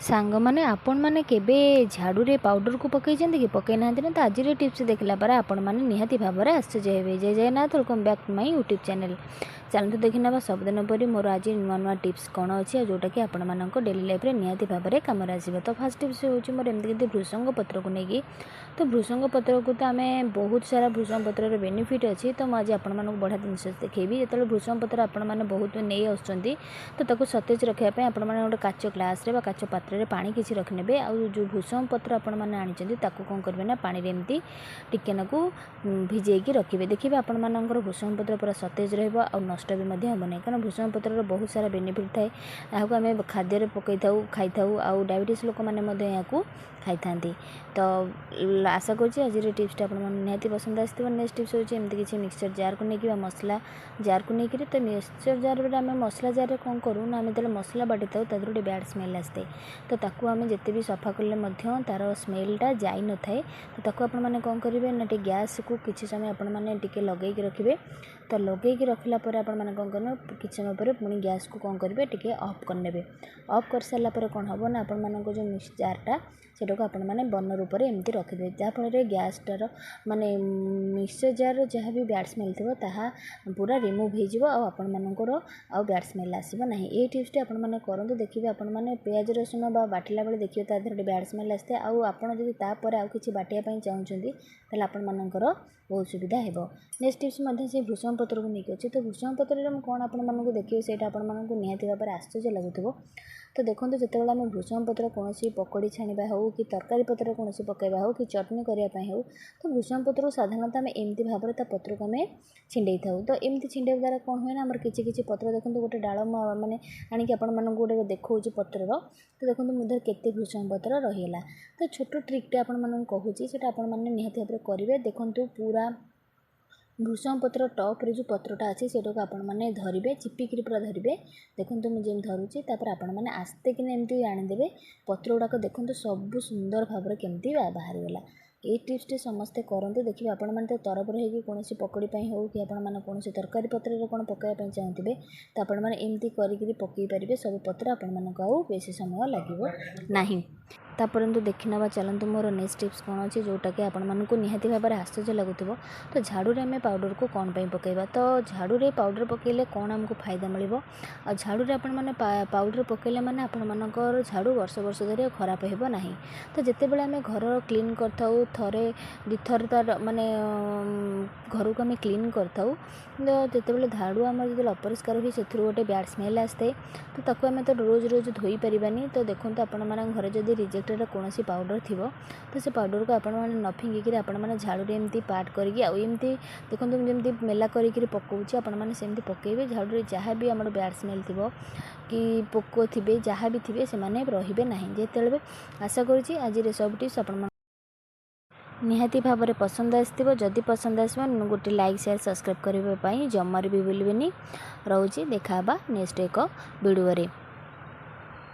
सांग मैंने आपण मैंने केबे झाड़ू रे पाउडर को पकई कि पकई ना तो आज टिप्स देखला पर आपण मैंने निहाती भाव में आश्चर्य हे। जय Jagannath, welcome back to my YouTube channel. चलते देखी ना सबदिन पर मोर आज नुआ नुआ टिप्स कौन अच्छी जोटा कि आपण मानक डेली लाइफ रे निहाती भाव में कम आसो। तो फास्ट टिप्स हूँ मोर एमती भृषंग पत्र को लेकिन, तो भृषंग पत्र को तो आम बहुत सारा भृषंग पत्र बेनिफिट अच्छी। तो मुझे आपण मानक बढ़िया जिनस देखी जो भृषंग पत्र आपण मैंने बहुत नहीं आसुँच तो सतेज रखापी आपण मैंने गोटे काच ग्लास रे काच पात्र पानी किसी रखिने। आ जो भृषंग पत्र आपण मैंने आनी कौन करेंगे ना पानी एमती टिके नाकू भिजेकी रखिए। देखिए आपण मानकर भृषंग पत्र पूरा सतेज रहा नष्ट भी हम ना, कारण भृषंग पत्र बहुत सारा बेनिफिट थाए। यहाँ आम खाद्य पकई खाई आउ डायबिटीज लोक मैंने यहाँ खाई था। तो आशा करुँच आज टिप्सटा आपती पसंद आसो। नेक्स्ट टिप्स होती किसी मिक्सचर जार को लेकिन मसला जार को लेकिन, तो मिक्सचर जार आम मसला जार कौन करूँ ना आम जो मसला बाटी था गोटे बैड स्मेल आसते। तो ताकू आम जिते भी सफा कले तार स्मेलटा जाई न थाए। तो ताकू आपण मैंने कौन करेंगे ना गैस को किसी समय आपण मैंने टिके लगेगी रखिए। तो लगेगी रखला आपण मैंने कौन करना किसी समय पर पुणी गैस को कौन करेंगे टिके ऑफ करने। ऑफ कर सारा कौन हम ना आपण मानक जो मिक्स जारटा सेटा को आपण मैंने बन रूप में एमती रखिदे, जहाँफल गैसटार माने मिक्सचर जार जहाँ भी बैड स्मेल थी ताहा पूरा रिमूव हो आपण मानकर आउ बैड स्मेल आसो ना। ये टिप्सटी आपण मैंने करूँ। देखिए आपण मैंने पियाज रसुण बाटिला बेले देखिए ता देहरे बैड स्मेल आसते। आपड़ जब तापर आउ कि बाटियाँ चाहते ताल आपण मानकर बहुत सुविधा है। नेक्स्ट टिप्स से भृषंग पत्र को लेकिन अच्छे। तो भृषंग पत्र कौन आपण मानक देखिए से निहाती भाव में आश्चर्य लगुव। तो देखो जिते आम भृषंग पत्र कौन पकड़ी छाणा हो कि तरकारी पत्र कौन पकड़ा हो कि चटनी करने हो, तो भृषंग पत्र साधारणतः आम एमती भाव में पत्र को आम छिंडे था। तो एमती छिंडे द्वारा कौन हुए ना आम किसी पत्र देखो गोटे डाल मैंने आणिक आपण गोटे देखा पत्र। तो देखो मुझे केते भृषंग पत्र रहीगला। तो छोट ट्रिकटे आपण कहूँ से निहाती भाव में करेंगे। देखो पूरा भृषंग पत्र टप रे जो पत्रटा अच्छे से आपण मैंने धरवे चिपिकी पूरा धरवे। देखो मुझे धरुची आपण मैंने आस्ते कि एमती आनीदे पत्र गुड़ाक देखो सब सुंदर भाव में केमती बाहरी गला। ये टिप्सटे समस्ते करते। देखिए आपण मैंने तो तरफ रही कौन पकड़ी हो कि आपण मैंने कौन तरकारी पत्र कौन पकाइवाई चाहते तो आपण मैंने एमती करी पकई पारे सब पत्र आपण मानक आउ बेसी समय लगे ना। तापरंतु देखी ना चलते मोर नेक्स्ट टिप्स कौन अच्छी जोटा कि आपण मानक निहाती भाव में आश्चर्य लगुव। तो झाड़ू रे आम पाउडर को कौन पकईवा, तो झाड़ू रे पाउडर पकईले कौन आमको फायदा मिल। झाड़ू रे आपण मैंने पाउडर पकईले मैंने आपण मानकर झाड़ू वर्ष वर्ष धरी खराब हो ना। तो जिते बड़े आम घर क्लीन कर थरे दिथर तार माने घर को आम क्लीन कर जिते बड़े झाड़ू आम जो अपरिष्कार हुए से गोटे बैड स्मेल आसते। तो ताकू आम तो रोज रोज धोई पारानी। तो देखो आपण मैंने घर जब रिजेक्टेड कौन पाउडर थी तो से पाउडर को आपण मैंने न फिंगिकी आपण मैंने झाड़ू एमती पार्ट करके आमती देखो जमी मेला कर पकाऊँ आपण मैंने सेमती पकईबे। झाड़ू जहाँ भी आम बैड स्मेल थी कि पोक थे जहाँ भी थे से रे ना। जिते आशा करुँच आज सब टिप्स आपण निहाती भाव में पसंद आसो। जदि पसंद आसो गोटे लाइक शेयर सब्सक्राइब करने जमार भी भूलें। रोचे देखा नेक्स्ट एक वीडियो।